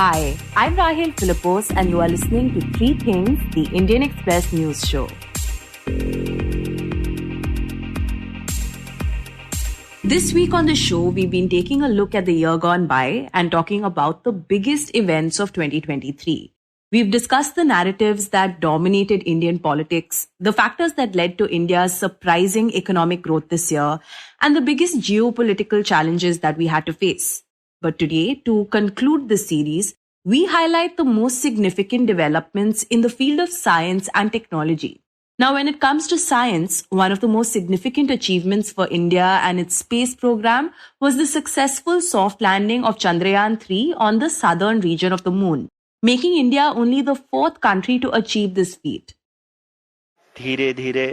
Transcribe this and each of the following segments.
Hi, I'm Rahel Philipose, and you are listening to Three Things, the Indian Express news show. This week on the show, we've been taking a look at the year gone by and talking about the biggest events of 2023. We've discussed the narratives that dominated Indian politics, the factors that led to India's surprising economic growth this year, and the biggest geopolitical challenges that we had to face. But today, to conclude this series, we highlight the most significant developments in the field of science and technology. Now, when it comes to science, one of the most significant achievements for India and its space program was the successful soft landing of Chandrayaan-3 on the southern region of the moon, making India only the fourth country to achieve this feat. धीरे धीरे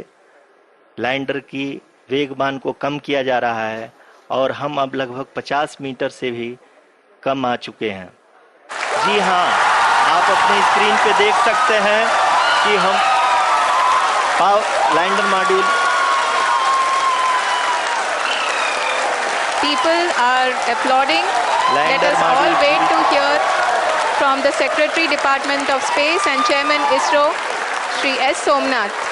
lander की वेगमान को कम किया जा रहा है और हम अब लगभग 50 मीटर से भी कम आ चुके हैं। जी हाँ, आप अपनी स्क्रीन पे देख सकते हैं कि हम lander module. People are applauding. Let us all wait to hear from the Secretary Department of Space and Chairman ISRO, Shri S. Somnath.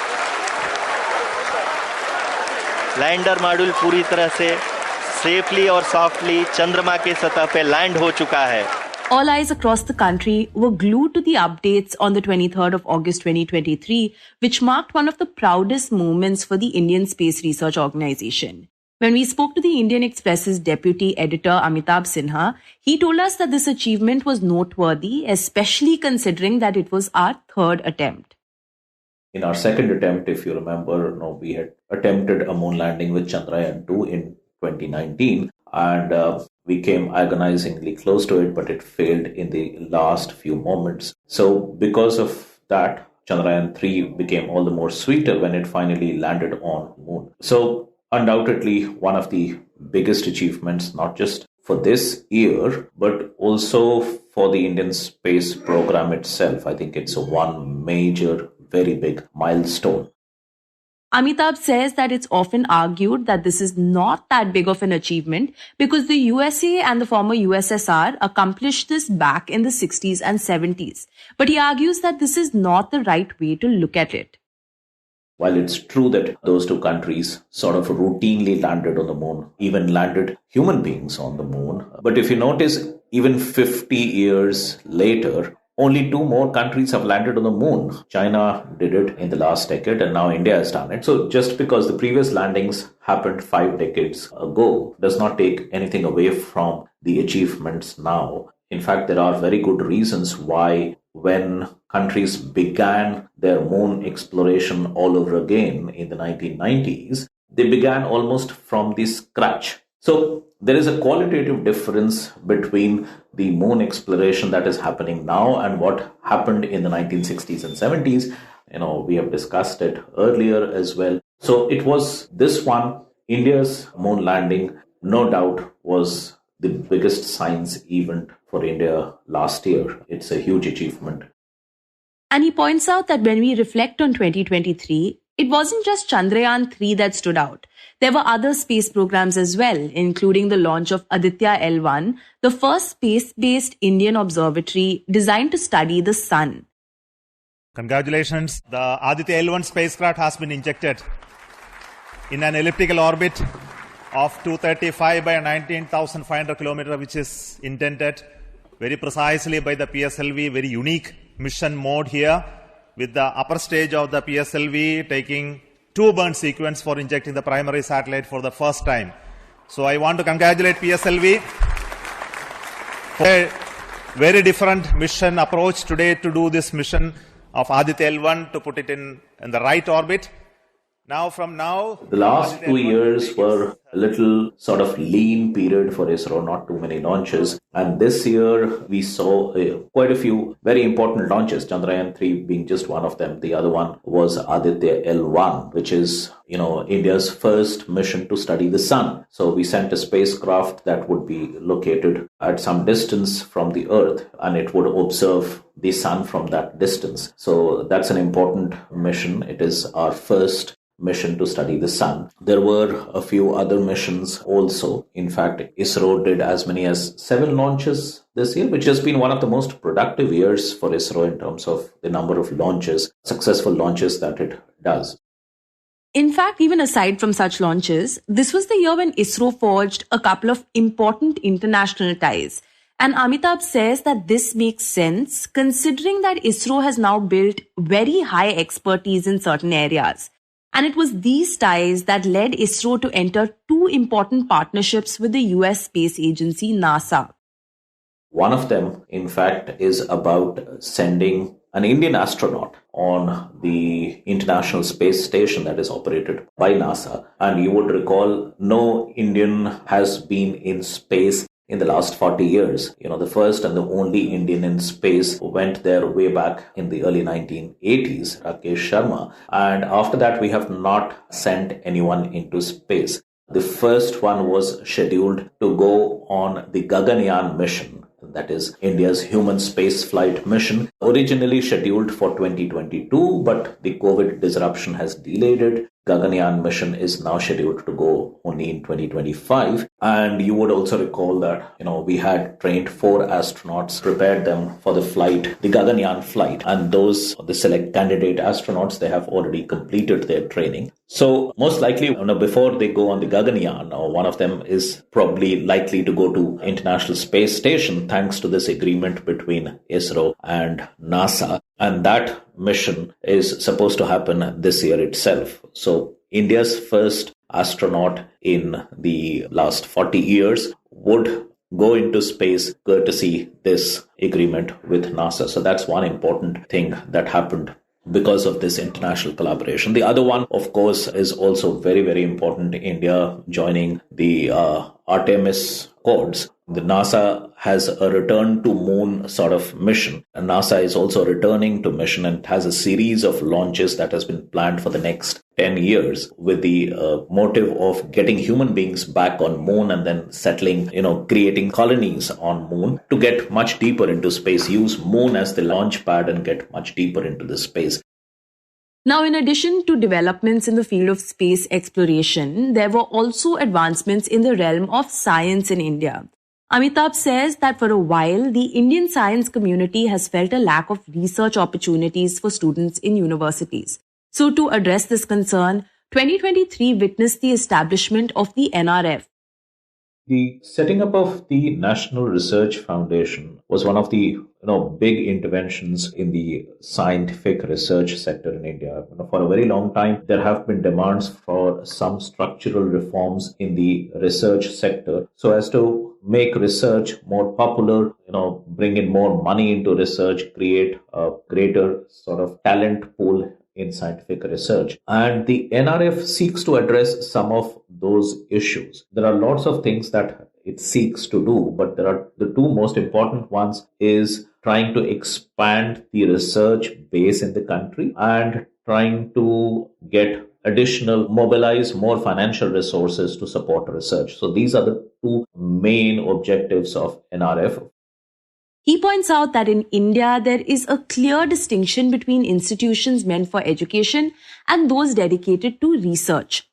Lander module पूरी तरह से सेफली और सॉफ्टली चंद्रमा के सतह पे लैंड हो चुका है। All eyes across the country were glued to the updates on the 23rd of August 2023, which marked one of the proudest moments for the Indian Space Research Organization. When we spoke to the Indian Express's deputy editor Amitab Sinha, he told us that this achievement was noteworthy, especially considering that it was our third attempt. In our second attempt, if you remember, we had attempted a moon landing with Chandrayaan-2 in 2019, and we came agonizingly close to it, but it failed in the last few moments. So because of that, Chandrayaan-3 became all the more sweeter when it finally landed on the moon. So undoubtedly one of the biggest achievements, not just for this year, but also for the Indian space program itself. I think it's one major, very big milestone. Amitabh says that it's often argued that this is not that big of an achievement because the USA and the former USSR accomplished this back in the 60s and 70s. But he argues that this is not the right way to look at it. While it's true that those two countries sort of routinely landed on the moon, even landed human beings on the moon, but if you notice, even 50 years later, only two more countries have landed on the moon. China did it in the last decade, and now India has done it. So just because the previous landings happened 5 decades ago does not take anything away from the achievements now. In fact, there are very good reasons why when countries began their moon exploration all over again in the 1990s, they began almost from the scratch. So there is a qualitative difference between the moon exploration that is happening now and what happened in the 1960s and 70s. We have discussed it earlier as well. So it was this one, India's moon landing, no doubt was the biggest science event for India last year. It's a huge achievement. And he points out that when we reflect on 2023, it wasn't just Chandrayaan-3 that stood out. There were other space programs as well, including the launch of Aditya L1, the first space-based Indian observatory designed to study the sun. Congratulations. The Aditya L1 spacecraft has been injected in an elliptical orbit of 235 by 19,500 kilometers, which is intended very precisely by the PSLV, very unique mission mode here, with the upper stage of the PSLV taking 2 burn sequence for injecting the primary satellite for the first time. So I want to congratulate PSLV for a very different mission approach today to do this mission of Aditya L1 to put it in the right orbit. The last 2 years were a little sort of lean period for ISRO, not too many launches. And this year we saw quite a few very important launches, Chandrayaan-3 being just one of them. The other one was Aditya L1, which is, India's first mission to study the sun. So we sent a spacecraft that would be located at some distance from the Earth, and it would observe the sun from that distance. So that's an important mission. It is our first mission to study the sun. There were a few other missions also. In fact, ISRO did as many as 7 launches this year, which has been one of the most productive years for ISRO in terms of the number of launches, successful launches that it does. In fact, even aside from such launches, this was the year when ISRO forged a couple of important international ties. And Amitabh says that this makes sense considering that ISRO has now built very high expertise in certain areas. And it was these ties that led ISRO to enter 2 important partnerships with the US space agency NASA. One of them, in fact, is about sending an Indian astronaut on the International Space Station that is operated by NASA. And you would recall, no Indian has been in space in the last 40 years. The first and the only Indian in space went there way back in the early 1980s, Rakesh Sharma. And after that, we have not sent anyone into space. The first one was scheduled to go on the Gaganyaan mission. That is India's human space flight mission, originally scheduled for 2022, but the COVID disruption has delayed it. Gaganyaan mission is now scheduled to go only in 2025. And you would also recall that, we had trained 4 astronauts, prepared them for the flight, the Gaganyaan flight. And the select candidate astronauts, they have already completed their training. So most likely, before they go on the Gaganyaan, one of them is probably likely to go to International Space Station thanks to this agreement between ISRO and NASA. And that mission is supposed to happen this year itself. So India's first astronaut in the last 40 years would go into space courtesy this agreement with NASA. So that's one important thing that happened because of this international collaboration. The other one, of course, is also very, very important. India joining the Artemis Accords. The NASA has a return to moon sort of mission. And NASA is also returning to mission and has a series of launches that has been planned for the next 10 years with the motive of getting human beings back on moon and then settling, creating colonies on moon to get much deeper into space, use moon as the launch pad and get much deeper into the space. Now, in addition to developments in the field of space exploration, there were also advancements in the realm of science in India. Amitabh says that for a while, the Indian science community has felt a lack of research opportunities for students in universities. So to address this concern, 2023 witnessed the establishment of the NRF. The setting up of the National Research Foundation was one of the big interventions in the scientific research sector in India. For a very long time, there have been demands for some structural reforms in the research sector so as to make research more popular, bring in more money into research, create a greater sort of talent pool in scientific research. And the NRF seeks to address some of those issues. There are lots of things that it seeks to do, but there are the 2 most important ones is trying to expand the research base in the country and trying to mobilize more financial resources to support research. So these are the 2 main objectives of NRF. He points out that in India, there is a clear distinction between institutions meant for education and those dedicated to research.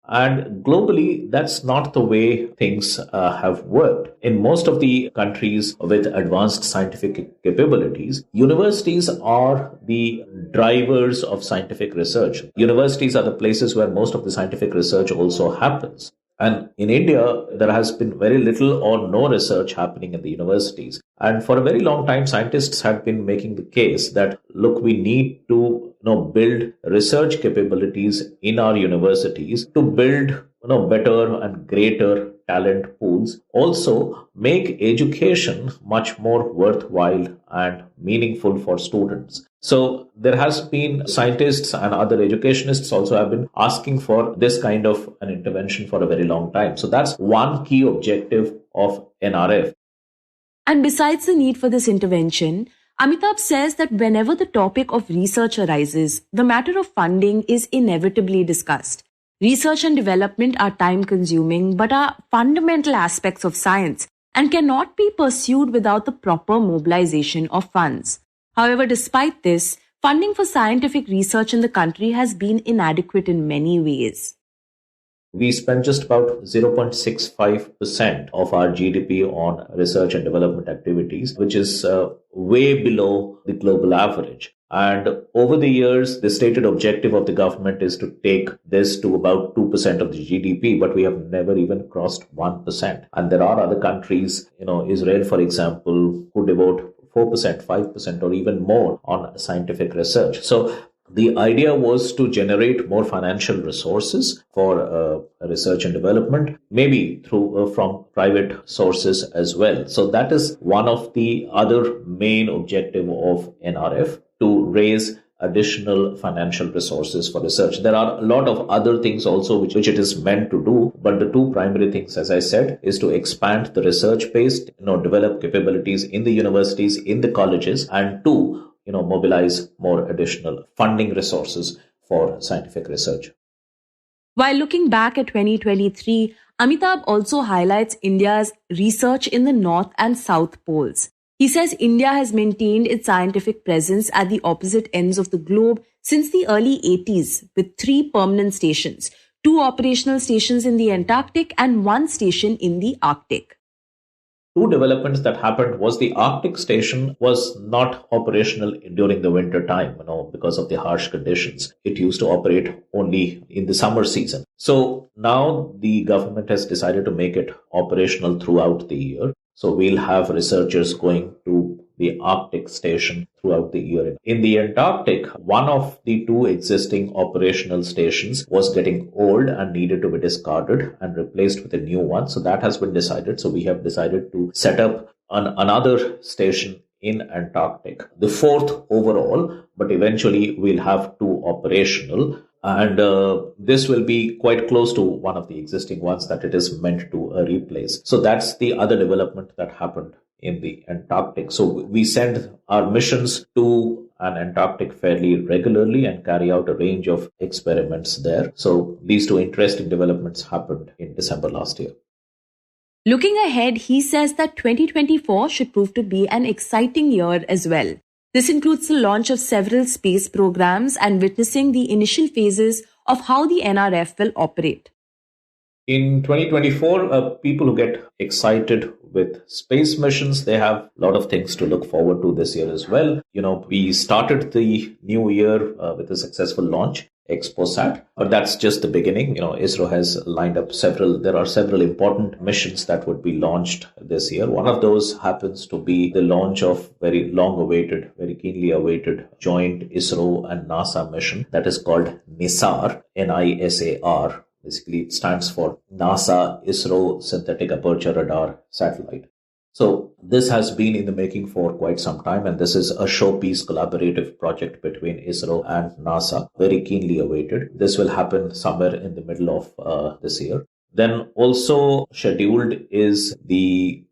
And globally, that's not the way things have worked. In most of the countries with advanced scientific capabilities, universities are the drivers of scientific research. Universities are the places where most of the scientific research also happens. And in India, there has been very little or no research happening in the universities. And for a very long time, scientists had been making the case that, look, we need to build research capabilities in our universities to build better and greater talent pools. Also, make education much more worthwhile and meaningful for students. So there has been scientists and other educationists also have been asking for this kind of an intervention for a very long time. So that's one key objective of NRF. And besides the need for this intervention, Amitabh says that whenever the topic of research arises, the matter of funding is inevitably discussed. Research and development are time-consuming but are fundamental aspects of science and cannot be pursued without the proper mobilization of funds. However, despite this, funding for scientific research in the country has been inadequate in many ways. We spend just about 0.65% of our GDP on research and development activities, which is way below the global average. And over the years, the stated objective of the government is to take this to about 2% of the GDP, but we have never even crossed 1%. And there are other countries, Israel, for example, who devote 4%, 5%, or even more on scientific research. So the idea was to generate more financial resources for research and development, maybe through from private sources as well. So that is one of the other main objective of NRF, to raise additional financial resources for research. There are a lot of other things also which it is meant to do, but the two primary things, as I said, is to expand the research base, develop capabilities in the universities, in the colleges, and two, mobilize more additional funding resources for scientific research. While looking back at 2023, Amitabh also highlights India's research in the North and South poles. He says India has maintained its scientific presence at the opposite ends of the globe since the early 80s, with 3 permanent stations, 2 operational stations in the Antarctic and 1 station in the Arctic. 2 developments that happened was the Arctic station was not operational during the winter time, because of the harsh conditions. It used to operate only in the summer season. So now the government has decided to make it operational throughout the year. So we'll have researchers going to the Arctic station throughout the year. In the Antarctic, one of the 2 existing operational stations was getting old and needed to be discarded and replaced with a new one. So that has been decided. So we have decided to set up another station in Antarctic, the 4th overall, but eventually we'll have 2 operational. And this will be quite close to one of the existing ones that it is meant to replace. So that's the other development that happened in the Antarctic. So we send our missions to an Antarctic fairly regularly and carry out a range of experiments there. So these 2 interesting developments happened in December last year. Looking ahead, he says that 2024 should prove to be an exciting year as well. This includes the launch of several space programs and witnessing the initial phases of how the NRF will operate. In 2024, people who get excited with space missions, they have a lot of things to look forward to this year as well. We started the new year with a successful launch, ExpoSat, but that's just the beginning. ISRO has lined up there are several important missions that would be launched this year. One of those happens to be the launch of very long-awaited, very keenly awaited joint ISRO and NASA mission that is called NISAR, NISAR. Basically, it stands for NASA ISRO Synthetic Aperture Radar Satellite. So this has been in the making for quite some time, and this is a showpiece collaborative project between ISRO and NASA, very keenly awaited. This will happen somewhere in the middle of this year. Then also scheduled is the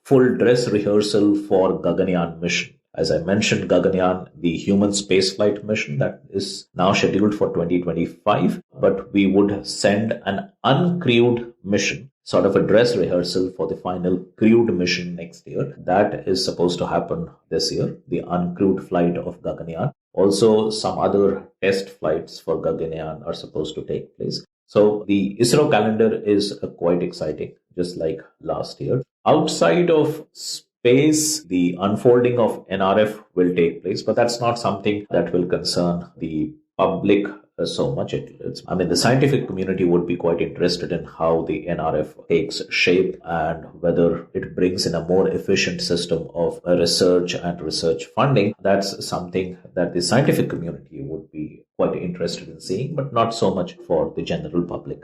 full dress rehearsal for Gaganyaan mission. As I mentioned, Gaganyaan, the human spaceflight mission that is now scheduled for 2025, but we would send an uncrewed mission, sort of a dress rehearsal for the final crewed mission next year. That is supposed to happen this year, the uncrewed flight of Gaganyaan. Also, some other test flights for Gaganyaan are supposed to take place. So the ISRO calendar is quite exciting, just like last year. Outside of space, the unfolding of NRF will take place, but that's not something that will concern the public so much. The scientific community would be quite interested in how the NRF takes shape and whether it brings in a more efficient system of research and research funding. That's something that the scientific community would be quite interested in seeing, but not so much for the general public.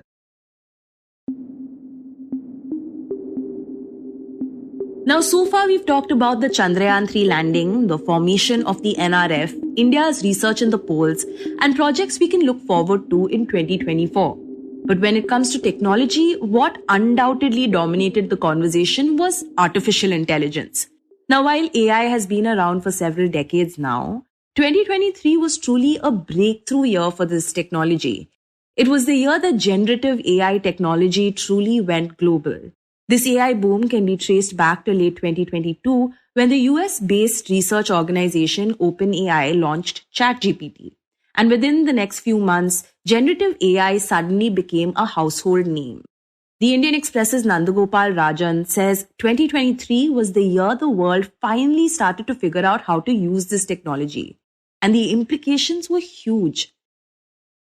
Now, so far we've talked about the Chandrayaan-3 landing, the formation of the NRF, India's research in the poles, and projects we can look forward to in 2024. But when it comes to technology, what undoubtedly dominated the conversation was artificial intelligence. Now, while AI has been around for several decades now, 2023 was truly a breakthrough year for this technology. It was the year that generative AI technology truly went global. This AI boom can be traced back to late 2022 when the US-based research organization OpenAI launched ChatGPT. And within the next few months, generative AI suddenly became a household name. The Indian Express's Nandagopal Rajan says 2023 was the year the world finally started to figure out how to use this technology. And the implications were huge.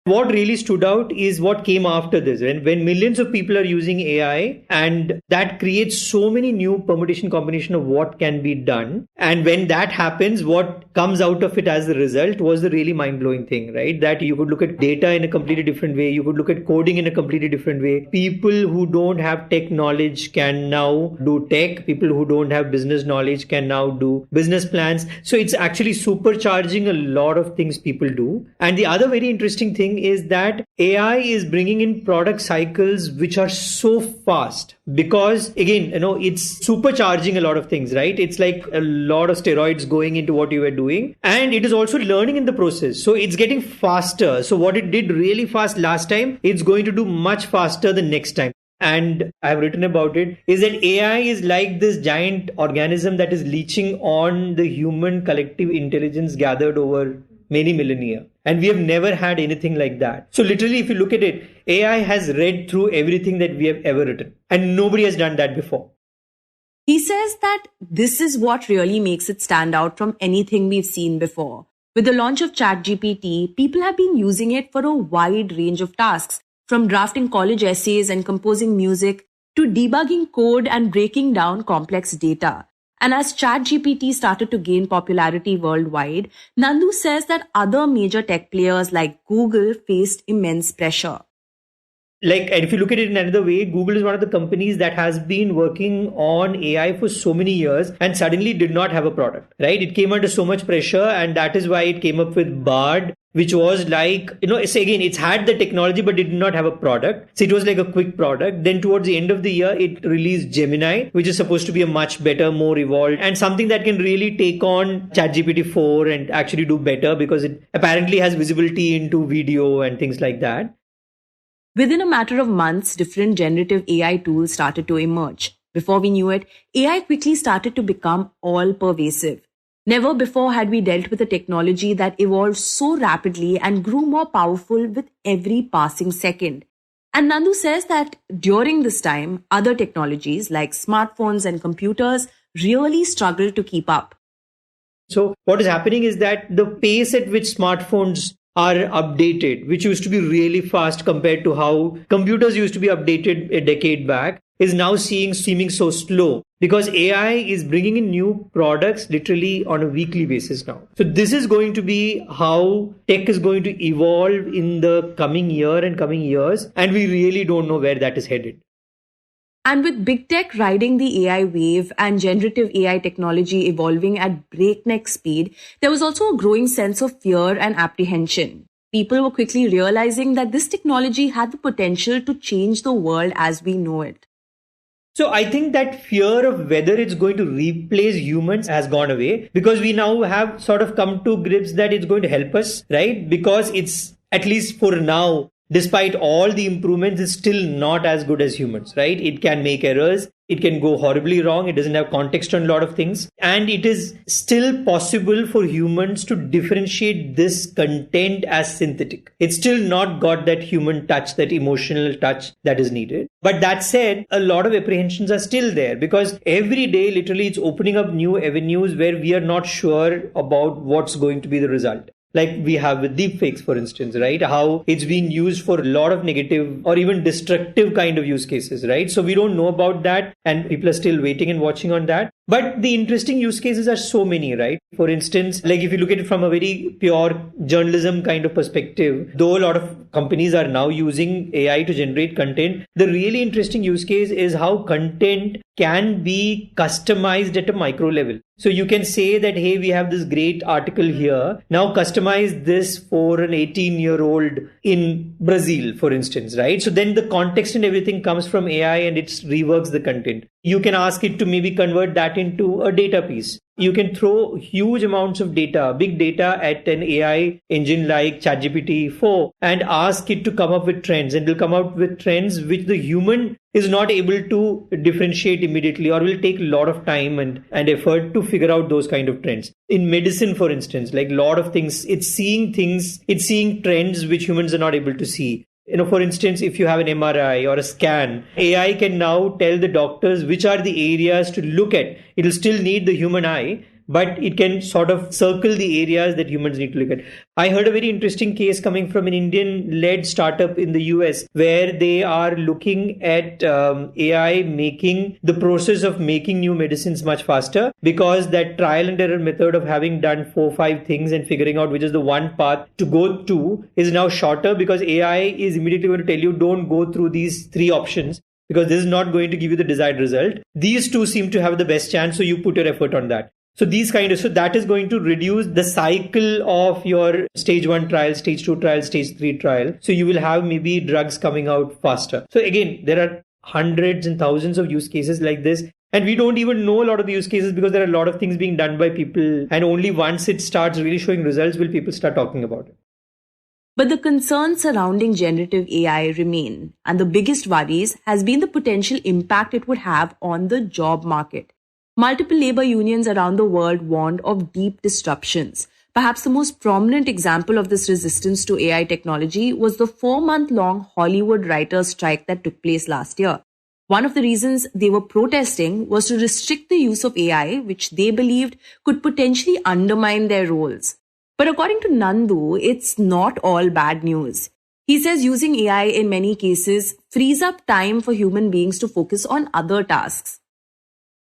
What really stood out is what came after this. When millions of people are using AI, and that creates so many new permutation combination of what can be done. And when that happens, what comes out of it as the result was the really mind-blowing thing, right? That you could look at data in a completely different way. You could look at coding in a completely different way. People who don't have tech knowledge can now do tech. People who don't have business knowledge can now do business plans. So it's actually supercharging a lot of things people do. And the other very interesting thing is that AI is bringing in product cycles which are so fast because, again, it's supercharging a lot of things, right? It's like a lot of steroids going into what you are doing, and it is also learning in the process. So it's getting faster. So what it did really fast last time, it's going to do much faster the next time. And I've written about it, is that AI is like this giant organism that is leeching on the human collective intelligence gathered over many millennia. And we have never had anything like that. So literally, if you look at it, AI has read through everything that we have ever written. And nobody has done that before. He says that this is what really makes it stand out from anything we've seen before. With the launch of ChatGPT, people have been using it for a wide range of tasks, from drafting college essays and composing music to debugging code and breaking down complex data. And as ChatGPT started to gain popularity worldwide, Nandu says that other major tech players like Google faced immense pressure. And if you look at it in another way, Google is one of the companies that has been working on AI for so many years and suddenly did not have a product, right? It came under so much pressure, and that is why it came up with Bard, which was it's had the technology, but it did not have a product. So it was like a quick product. Then towards the end of the year, it released Gemini, which is supposed to be a much better, more evolved, and something that can really take on ChatGPT 4 and actually do better because it apparently has visibility into video and things like that. Within a matter of months, different generative AI tools started to emerge. Before we knew it, AI quickly started to become all-pervasive. Never before had we dealt with a technology that evolved so rapidly and grew more powerful with every passing second. And Nandu says that during this time, other technologies like smartphones and computers really struggled to keep up. So what is happening is that the pace at which smartphones are updated, which used to be really fast compared to how computers used to be updated a decade back, is now seeming so slow because AI is bringing in new products literally on a weekly basis now. So this is going to be how tech is going to evolve in the coming year and coming years, and we really don't know where that is headed. And with big tech riding the AI wave and generative AI technology evolving at breakneck speed, there was also a growing sense of fear and apprehension. People were quickly realizing that this technology had the potential to change the world as we know it. So I think that fear of whether it's going to replace humans has gone away because we now have sort of come to grips that it's going to help us, right? Because it's, at least for now, despite all the improvements, it's still not as good as humans, right? It can make errors. It can go horribly wrong. It doesn't have context on a lot of things. And it is still possible for humans to differentiate this content as synthetic. It's still not got that human touch, that emotional touch that is needed. But that said, a lot of apprehensions are still there because every day, literally, it's opening up new avenues where we are not sure about what's going to be the result. Like we have with deepfakes, for instance, right? How it's being used for a lot of negative or even destructive kind of use cases, right? So we don't know about that and people are still waiting and watching on that. But the interesting use cases are so many, right? For instance, like if you look at it from a very pure journalism kind of perspective, though a lot of companies are now using AI to generate content, the really interesting use case is how content can be customized at a micro level. So you can say that, hey, we have this great article here. Now customize this for an 18-year-old in Brazil, for instance, right? So then the context and everything comes from AI and it reworks the content. You can ask it to maybe convert that into a data piece. You can throw huge amounts of data, big data at an AI engine like ChatGPT-4 and ask it to come up with trends. And it will come out with trends which the human is not able to differentiate immediately or will take a lot of time and effort to figure out those kind of trends. In medicine, for instance, like a lot of things, it's seeing trends which humans are not able to see. For instance, if you have an MRI or a scan, AI can now tell the doctors which are the areas to look at. It'll still need the human eye, but it can sort of circle the areas that humans need to look at. I heard a very interesting case coming from an Indian-led startup in the US where they are looking at AI making the process of making new medicines much faster, because that trial and error method of having done 4-5 things and figuring out which is the one path to go to is now shorter, because AI is immediately going to tell you don't go through these 3 options because this is not going to give you the desired result. These 2 seem to have the best chance, so you put your effort on that. So that is going to reduce the cycle of your stage 1 trial, stage 2 trial, stage 3 trial. So you will have maybe drugs coming out faster. So again, there are hundreds and thousands of use cases like this. And we don't even know a lot of the use cases because there are a lot of things being done by people. And only once it starts really showing results will people start talking about it. But the concerns surrounding generative AI remain. And the biggest worries has been the potential impact it would have on the job market. Multiple labor unions around the world warned of deep disruptions. Perhaps the most prominent example of this resistance to AI technology was the 4-month-long Hollywood writers' strike that took place last year. One of the reasons they were protesting was to restrict the use of AI, which they believed could potentially undermine their roles. But according to Nandu, it's not all bad news. He says using AI in many cases frees up time for human beings to focus on other tasks.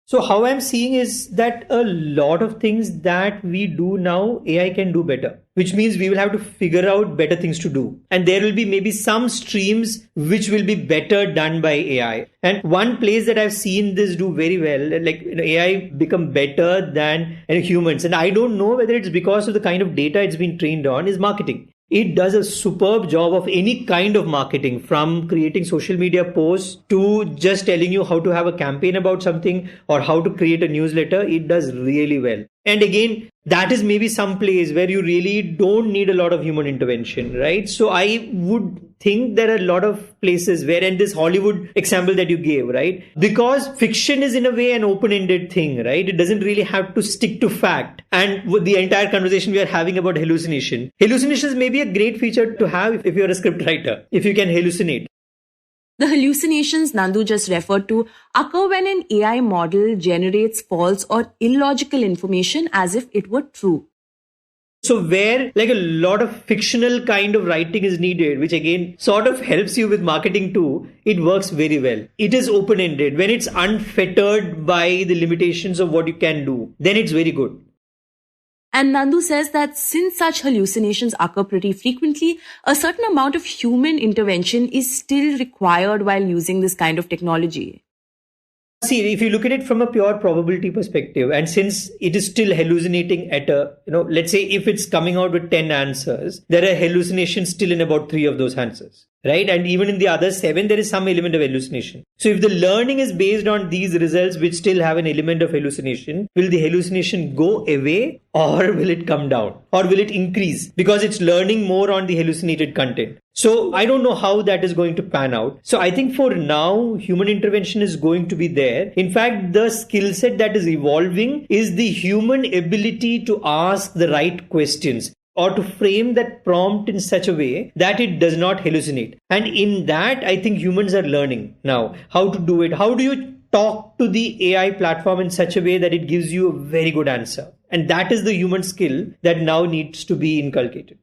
So how I'm seeing is that a lot of things that we do now, AI can do better, which means we will have to figure out better things to do. And there will be maybe some streams which will be better done by AI. And one place that I've seen this do very well, like AI become better than humans. And I don't know whether it's because of the kind of data it's been trained on, is marketing. It does a superb job of any kind of marketing, from creating social media posts to just telling you how to have a campaign about something or how to create a newsletter. It does really well. And again, that is maybe some place where you really don't need a lot of human intervention, right? So I would think there are a lot of places where, and this Hollywood example that you gave, right? Because fiction is in a way an open-ended thing, right? It doesn't really have to stick to fact. And with the entire conversation we are having about hallucination. Hallucinations may be a great feature to have if you're a script writer, if you can hallucinate. The hallucinations Nandu just referred to occur when an AI model generates false or illogical information as if it were true. So where like a lot of fictional kind of writing is needed, which again sort of helps you with marketing too, it works very well. It is open-ended. When it's unfettered by the limitations of what you can do, then it's very good. And Nandu says that since such hallucinations occur pretty frequently, a certain amount of human intervention is still required while using this kind of technology. See, if you look at it from a pure probability perspective, and since it is still hallucinating at let's say if it's coming out with 10 answers, there are hallucinations still in about 3 of those answers, right? And even in the other 7, there is some element of hallucination. So if the learning is based on these results, which still have an element of hallucination, will the hallucination go away or will it come down or will it increase because it's learning more on the hallucinated content? So I don't know how that is going to pan out. So I think for now, human intervention is going to be there. In fact, the skill set that is evolving is the human ability to ask the right questions or to frame that prompt in such a way that it does not hallucinate. And in that, I think humans are learning now how to do it. How do you talk to the AI platform in such a way that it gives you a very good answer? And that is the human skill that now needs to be inculcated.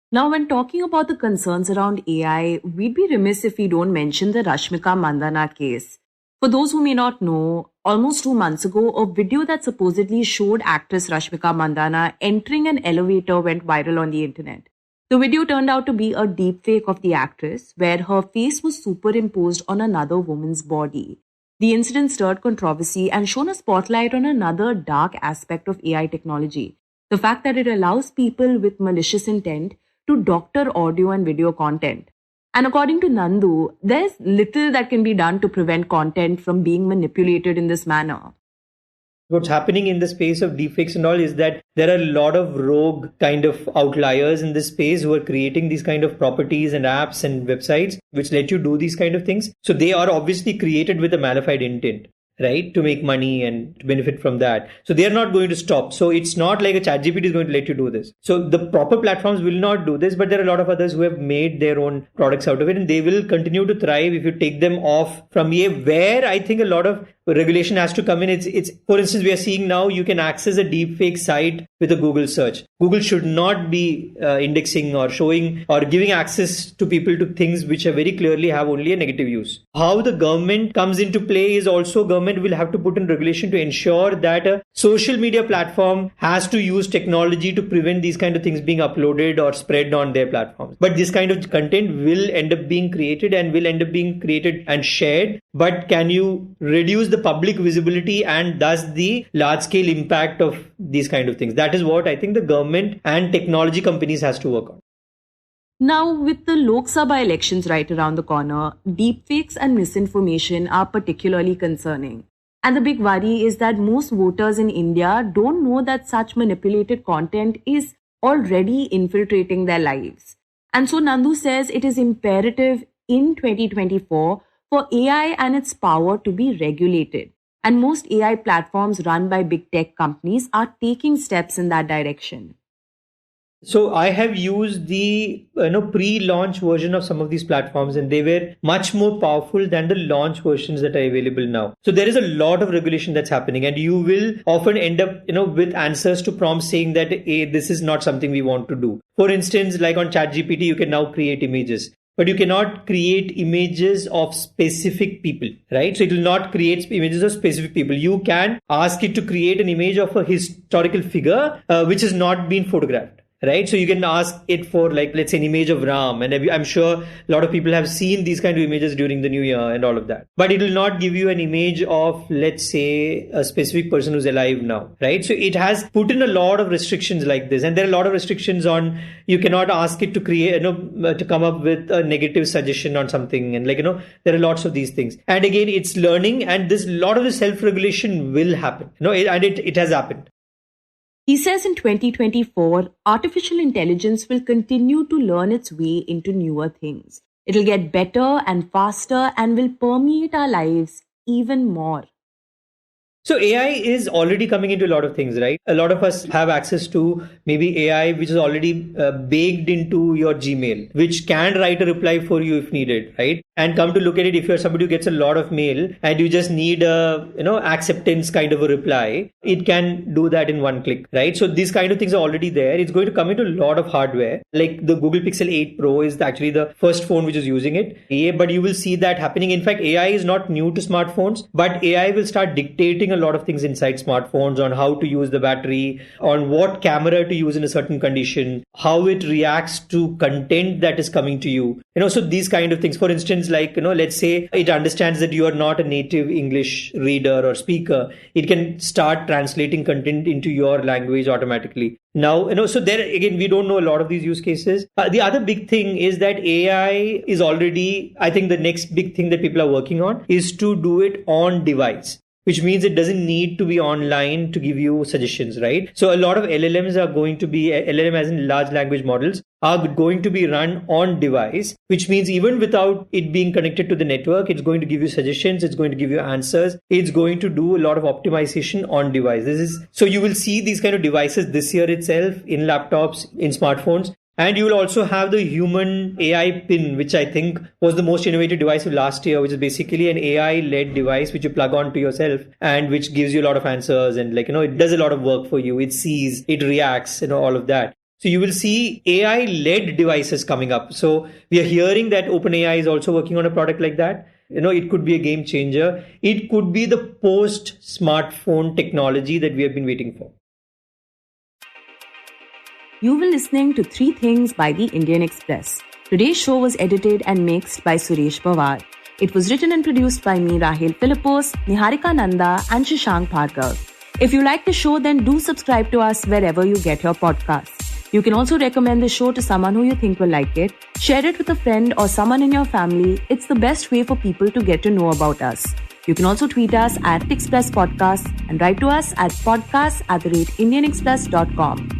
Now, when talking about the concerns around AI, we'd be remiss if we don't mention the Rashmika Mandanna case. For those who may not know, almost 2 months ago, a video that supposedly showed actress Rashmika Mandanna entering an elevator went viral on the internet. The video turned out to be a deepfake of the actress, where her face was superimposed on another woman's body. The incident stirred controversy and shone a spotlight on another dark aspect of AI technology, the fact that it allows people with malicious intent to doctor audio and video content. And according to Nandu, there's little that can be done to prevent content from being manipulated in this manner. What's happening in the space of deepfakes and all is that there are a lot of rogue kind of outliers in this space who are creating these kind of properties and apps and websites which let you do these kind of things. So they are obviously created with a malified intent, right? To make money and to benefit from that. So they are not going to stop. So it's not like a ChatGPT is going to let you do this. So the proper platforms will not do this, but there are a lot of others who have made their own products out of it, and they will continue to thrive if you take them off from here, where I think a lot of regulation has to come in. It's for instance, we are seeing now you can access a deepfake site with a Google search. Google should not be indexing or showing or giving access to people to things which are very clearly have only a negative use. How the government comes into play is also government will have to put in regulation to ensure that a social media platform has to use technology to prevent these kind of things being uploaded or spread on their platforms. But this kind of content will end up being created and shared. But can you reduce the public visibility and thus the large scale impact of these kind of things? That is what I think the government and technology companies has to work on. Now, with the Lok Sabha elections right around the corner, deepfakes and misinformation are particularly concerning. And the big worry is that most voters in India don't know that such manipulated content is already infiltrating their lives. And so Nandu says it is imperative in 2024 for AI and its power to be regulated. And most AI platforms run by big tech companies are taking steps in that direction. So I have used the pre-launch version of some of these platforms, and they were much more powerful than the launch versions that are available now. So there is a lot of regulation that's happening, and you will often end up with answers to prompts saying that this is not something we want to do. For instance, like on ChatGPT, you can now create images. But you cannot create images of specific people, right? So it will not create images of specific people. You can ask it to create an image of a historical figure which has not been photographed. Right. So you can ask it for, like, let's say an image of Ram. And I'm sure a lot of people have seen these kind of images during the new year and all of that. But it will not give you an image of, let's say, a specific person who's alive now. Right. So it has put in a lot of restrictions like this. And there are a lot of restrictions on, you cannot ask it to create, to come up with a negative suggestion on something. And there are lots of these things. And again, it's learning, and a lot of the self-regulation will happen. And it has happened. He says in 2024, artificial intelligence will continue to learn its way into newer things. It'll get better and faster and will permeate our lives even more. So AI is already coming into a lot of things, right? A lot of us have access to maybe AI, which is already baked into your Gmail, which can write a reply for you if needed, right? And come to look at it, if you're somebody who gets a lot of mail and you just need a, acceptance kind of a reply, it can do that in one click, right? So these kind of things are already there. It's going to come into a lot of hardware. Like the Google Pixel 8 Pro is actually the first phone which is using it. Yeah, but you will see that happening. In fact, AI is not new to smartphones, but AI will start dictating a lot of things inside smartphones on how to use the battery, on what camera to use in a certain condition, how it reacts to content that is coming to you. So these kind of things. For instance, like, let's say it understands that you are not a native English reader or speaker. It can start translating content into your language automatically. Now, so there again, we don't know a lot of these use cases. The other big thing is that AI is already, I think the next big thing that people are working on is to do it on device, which means it doesn't need to be online to give you suggestions, right? So a lot of LLMs are going to be, LLM as in large language models, are going to be run on device, which means even without it being connected to the network, it's going to give you suggestions, it's going to give you answers, it's going to do a lot of optimization on device. So you will see these kind of devices this year itself in laptops, in smartphones. And you will also have the human AI pin, which I think was the most innovative device of last year, which is basically an AI-led device which you plug on to yourself and which gives you a lot of answers and it does a lot of work for you. It sees, it reacts, all of that. So you will see AI-led devices coming up. So we are hearing that OpenAI is also working on a product like that. It could be a game changer. It could be the post-smartphone technology that we have been waiting for. You were listening to 3 Things by the Indian Express. Today's show was edited and mixed by Suresh Pawar. It was written and produced by me, Rahel, Philipose, Niharika, Nanda, and Shashank Bhargava. If you like the show, then do subscribe to us wherever you get your podcasts. You can also recommend the show to someone who you think will like it. Share it with a friend or someone in your family. It's the best way for people to get to know about us. You can also tweet us at Express Podcasts and write to us at podcast@indianexpress.com.